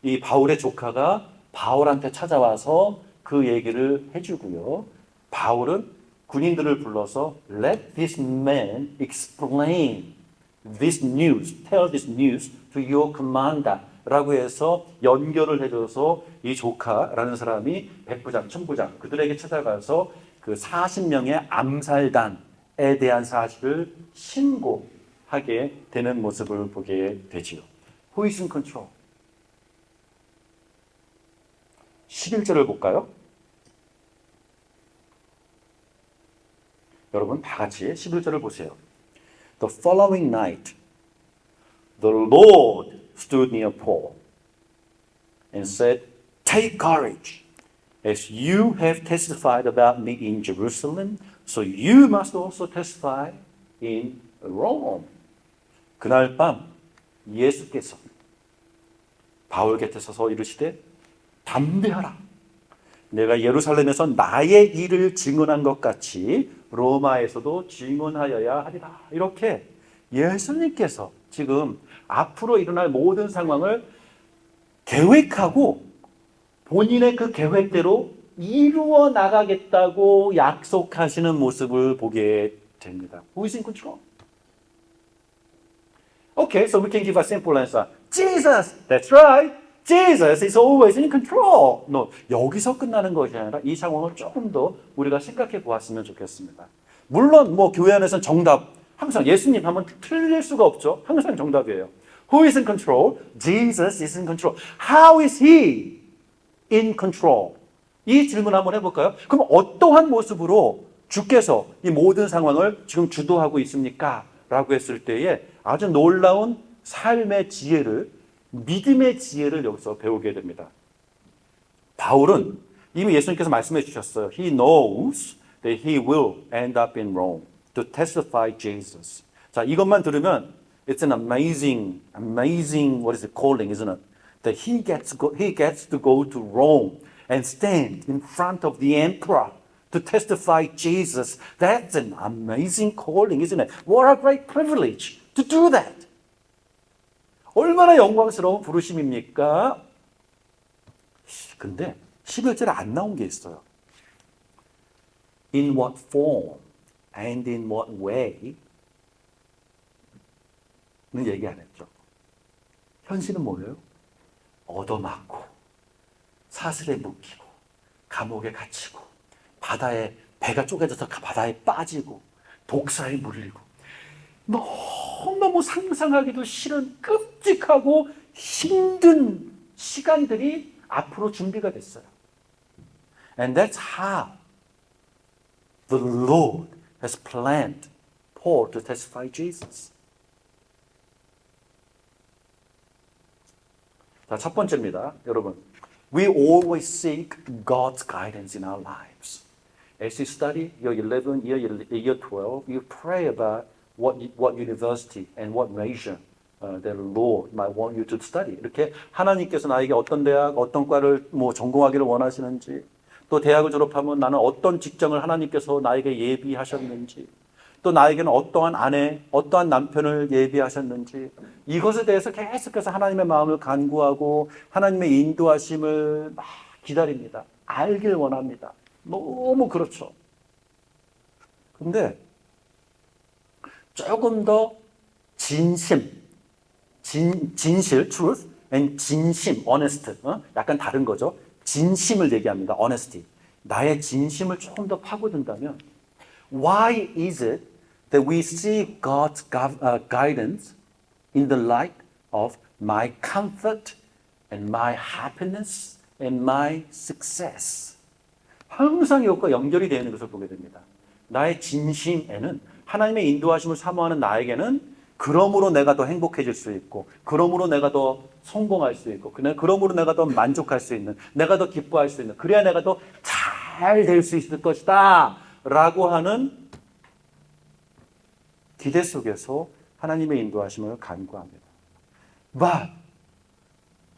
이 바울의 조카가 바울한테 찾아와서 그 얘기를 해주고요. 바울은 군인들을 불러서 Let this man explain this news, tell this news to your commander 라고 해서 연결을 해줘서 이 조카라는 사람이 백부장, 천부장 그들에게 찾아가서 그 40명의 암살단에 대한 사실을 신고하게 되는 모습을 보게 되지요. Who is in control? 11절을 볼까요? 여러분 다 같이 11절을 보세요. The following night, the Lord stood near Paul and said, Take courage, as you have testified about me in Jerusalem, so you must also testify in Rome. 그날 밤 예수께서 바울 곁에 서서 이르시되 담대하라. 내가 예루살렘에서 나의 일을 증언한 것 같이 로마에서도 증언하여야 하리라. 이렇게 예수님께서 지금 앞으로 일어날 모든 상황을 계획하고 본인의 그 계획대로 이루어 나가겠다고 약속하시는 모습을 보게 됩니다. Who is in control? Okay, so we can give a simple answer. Jesus! That's right! Jesus is always in control. No, 여기서 끝나는 것이 아니라 이 상황을 조금 더 우리가 생각해 보았으면 좋겠습니다. 물론 뭐 교회 안에서는 정답 항상 예수님 하면 틀릴 수가 없죠. 항상 정답이에요. Who is in control? Jesus is in control. How is he in control? 이 질문 한번 해볼까요? 그럼 어떠한 모습으로 주께서 이 모든 상황을 지금 주도하고 있습니까? 라고 했을 때에 아주 놀라운 삶의 지혜를 믿음의 지혜를 여기서 배우게 됩니다. 바울은 이미 예수님께서 말씀해 주셨어요. He knows that he will end up in Rome to testify Jesus. 자, 이것만 들으면 it's an amazing what is it calling, isn't it? That he gets to go to Rome and stand in front of the emperor to testify Jesus. That's an amazing calling, isn't it? What a great privilege to do that. 얼마나 영광스러운 부르심입니까? 근데 11절에 안 나온 게 있어요. In what form and in what way? 는 얘기 안 했죠. 현실은 뭐예요? 얻어맞고 사슬에 묶이고 감옥에 갇히고 바다에 배가 쪼개져서 바다에 빠지고 독사에 물리고 너무 상상하기도 싫은 끔찍하고 힘든 시간들이 앞으로 준비가 됐어요. And that's how the Lord has planned Paul to testify Jesus. 자, 첫 번째입니다. 여러분, we always seek God's guidance in our lives. As you study year 11, year 12, you pray about what university and what major the Lord might want you to study. 이렇게 하나님께서 나에게 어떤 대학, 어떤 과를 뭐 전공하기를 원하시는지, 또 대학을 졸업하면 나는 어떤 직장을 하나님께서 나에게 예비하셨는지, 또 나에게는 어떠한 아내, 어떠한 남편을 예비하셨는지, 이것에 대해서 계속해서 하나님의 마음을 간구하고 하나님의 인도하심을 막 기다립니다. 알길 원합니다. 너무 그렇죠. 근데 조금 더 진실, truth, and 진심, honest, 약간 다른 거죠. 진심을 얘기합니다. honesty. 나의 진심을 조금 더 파고든다면 Why is it that we see God's guidance in the light of my comfort and my happiness and my success? 항상 이것과 연결이 되어 있는 것을 보게 됩니다. 나의 진심에는 하나님의 인도하심을 사모하는 나에게는 그러므로 내가 더 행복해질 수 있고, 그러므로 내가 더 성공할 수 있고, 그러므로 내가 더 만족할 수 있는, 내가 더 기뻐할 수 있는, 그래야 내가 더 잘 될 수 있을 것이다 라고 하는 기대 속에서 하나님의 인도하심을 간구합니다. But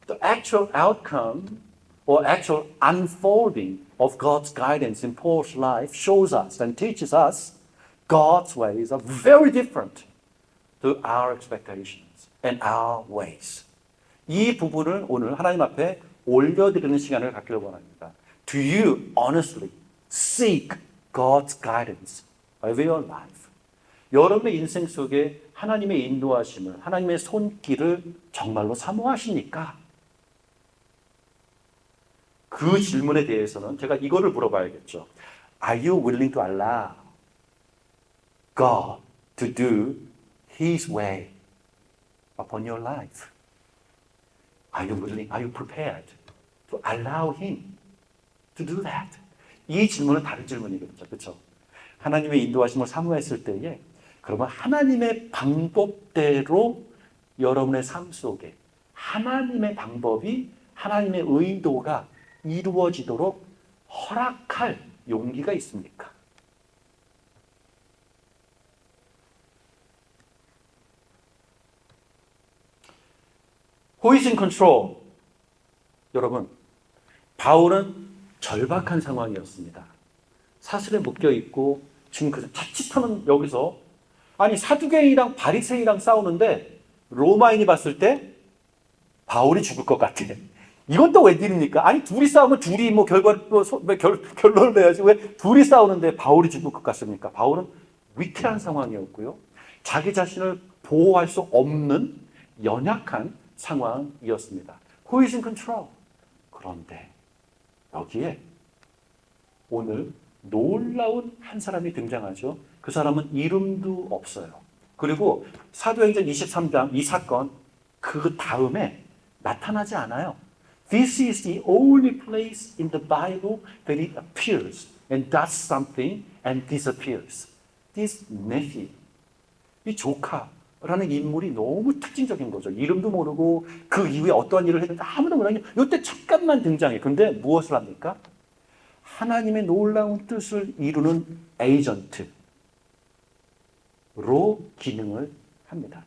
the actual outcome or actual unfolding of God's guidance in Paul's life shows us and teaches us God's ways are very different to our expectations and our ways. 이 부분을 오늘 하나님 앞에 올려드리는 시간을 갖기를 원합니다. Do you honestly seek God's guidance over your life? 여러분의 인생 속에 하나님의 인도하심을, 하나님의 손길을 정말로 사모하십니까? 그 질문에 대해서는 제가 이거를 물어봐야겠죠. Are you willing to allow God to do His way upon your life? Are you willing, are you prepared to allow Him to do that? 이 질문은 다른 질문이겠죠. 그렇죠? 하나님의 인도하심을 사모했을 때에 그러면 하나님의 방법대로 여러분의 삶 속에 하나님의 방법이, 하나님의 의도가 이루어지도록 허락할 용기가 있습니까? Who is in control? 여러분, 바울은 절박한 상황이었습니다. 사슬에 묶여 있고 지금 그 자칫하면 여기서 아니 사두개인이랑 바리새인이랑 싸우는데 로마인이 봤을 때 바울이 죽을 것 같아. 이건 또 웬일입니까? 아니 둘이 싸우면 둘이 뭐 결론을 내야지 왜 둘이 싸우는데 바울이 죽을 것 같습니까? 바울은 위태한 상황이었고요. 자기 자신을 보호할 수 없는 연약한 상황이었습니다. Who is in control? 그런데 여기에 오늘 놀라운 한 사람이 등장하죠. 그 사람은 이름도 없어요. 그리고 사도행전 23장 이 사건 그 다음에 나타나지 않아요. This is the only place in the Bible that it appears and does something and disappears. This nephew, 이 조카라는 인물이 너무 특징적인 거죠. 이름도 모르고 그 이후에 어떠한 일을 했는지 아무도 모르는 이때 잠깐만 등장해. 근데 무엇을 합니까? 하나님의 놀라운 뜻을 이루는 에이전트로 기능을 합니다.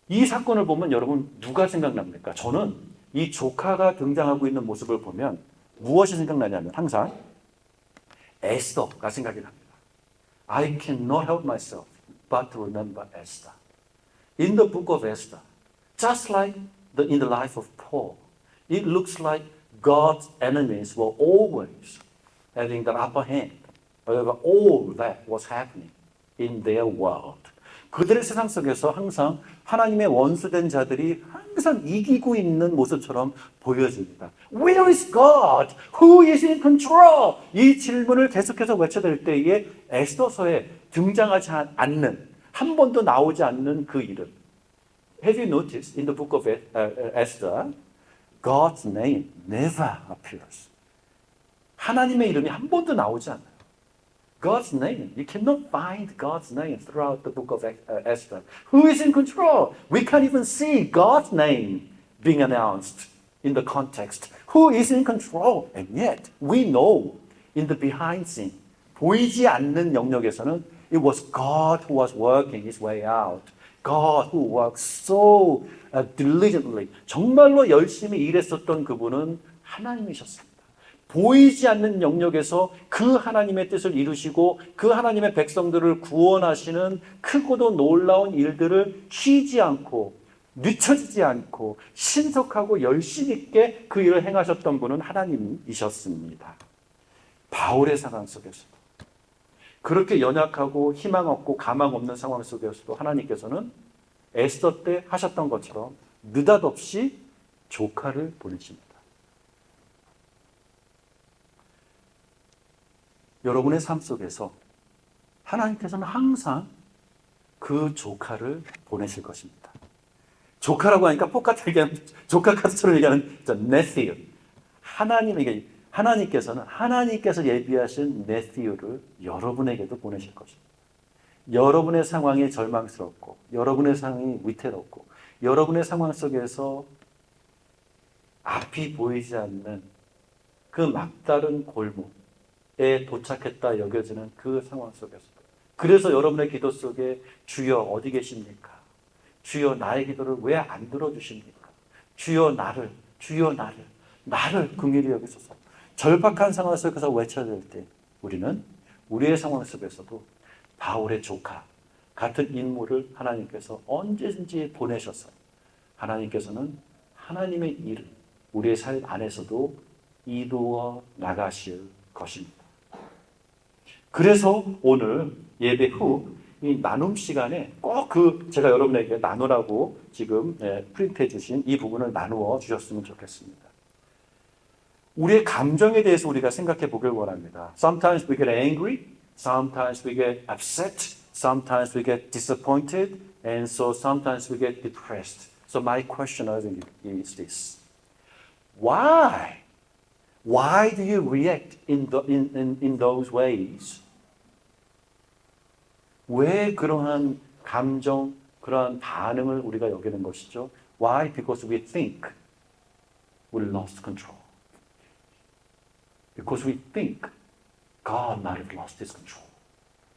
이 사건을 보면 여러분 누가 생각납니까? 저는 이 조카가 등장하고 있는 모습을 보면 무엇이 생각나냐면 항상 에스더가 생각이 납니다. I cannot help myself but to remember Esther. In the book of Esther, just like in the life of Paul, it looks like God's enemies were always having the upper hand over all that was happening in their world. 그들의 세상 속에서 항상 하나님의 원수된 자들이 항상 이기고 있는 모습처럼 보여집니다. Where is God? Who is in control? 이 질문을 계속해서 외쳐댈 때에 에스더서에 등장하지 않는, 한 번도 나오지 않는 그 이름. Have you noticed in the book of Esther, God's name never appears. 하나님의 이름이 한 번도 나오지 않아요. God's name. You cannot find God's name throughout the book of Esther. Who is in control? We can't even see God's name being announced in the context. Who is in control? And yet, we know in the behind scene, 보이지 않는 영역에서는 it was God who was working his way out. God who worked so diligently. 정말로 열심히 일했었던 그분은 하나님이셨습니다. 보이지 않는 영역에서 그 하나님의 뜻을 이루시고 그 하나님의 백성들을 구원하시는 크고도 놀라운 일들을 쉬지 않고 늦춰지지 않고 신속하고 열심 있게 그 일을 행하셨던 분은 하나님이셨습니다. 바울의 상황 속에서도 그렇게 연약하고 희망 없고 가망 없는 상황 속에서도 하나님께서는 에스더 때 하셨던 것처럼 느닷없이 조카를 보내십니다. 여러분의 삶 속에서 하나님께서는 항상 그 조카를 보내실 것입니다. 조카라고 하니까 똑같이 얘기하는, 조카 카드처럼 얘기하는 네티유. 하나님께서 예비하신 네티유를 여러분에게도 보내실 것입니다. 여러분의 상황이 절망스럽고, 여러분의 상황이 위태롭고, 여러분의 상황 속에서 앞이 보이지 않는 그 막다른 골목에 도착했다 여겨지는 그 상황 속에서. 그래서 여러분의 기도 속에 주여 어디 계십니까? 주여 나의 기도를 왜 안 들어주십니까? 주여 나를 긍휼히 여기소서. 절박한 상황 속에서 외쳐야 될 때 우리는 우리의 상황 속에서도 바울의 조카 같은 인물을 하나님께서 언제든지 보내셔서 하나님께서는 하나님의 일을 우리의 삶 안에서도 이루어 나가실 것입니다. 그래서 오늘 예배 후 이 나눔 시간에 꼭 제가 여러분에게 나누라고 지금 프린트해 주신 이 부분을 나누어 주셨으면 좋겠습니다. 우리의 감정에 대해서 우리가 생각해 보길 원합니다. Sometimes we get angry, sometimes we get upset, sometimes we get disappointed, and so sometimes we get depressed. So my question is this. Why? Why do you react in those ways? 왜 그러한 감정, 그러한 반응을 우리가 여기는 것이죠? Why? Because we think we lost control. Because we think God might have lost his control.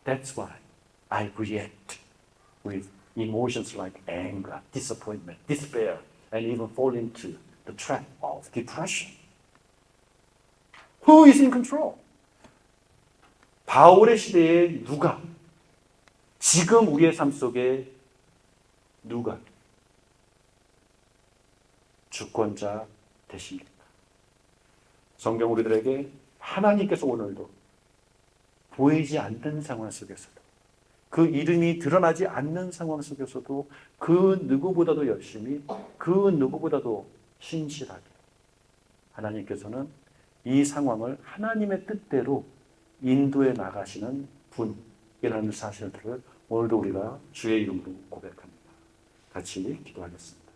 That's why I react with emotions like anger, disappointment, despair, and even fall into the trap of depression. Who is in control? 바울의 시대에 누가, 지금 우리의 삶 속에 누가 주권자 되십니까? 성경 우리들에게 하나님께서 오늘도 보이지 않는 상황 속에서도, 그 이름이 드러나지 않는 상황 속에서도 그 누구보다도 열심히, 그 누구보다도 신실하게 하나님께서는 이 상황을 하나님의 뜻대로 인도해 나가시는 분이라는 사실들을 오늘도 우리가 주의 이름으로 고백합니다. 같이 기도하겠습니다.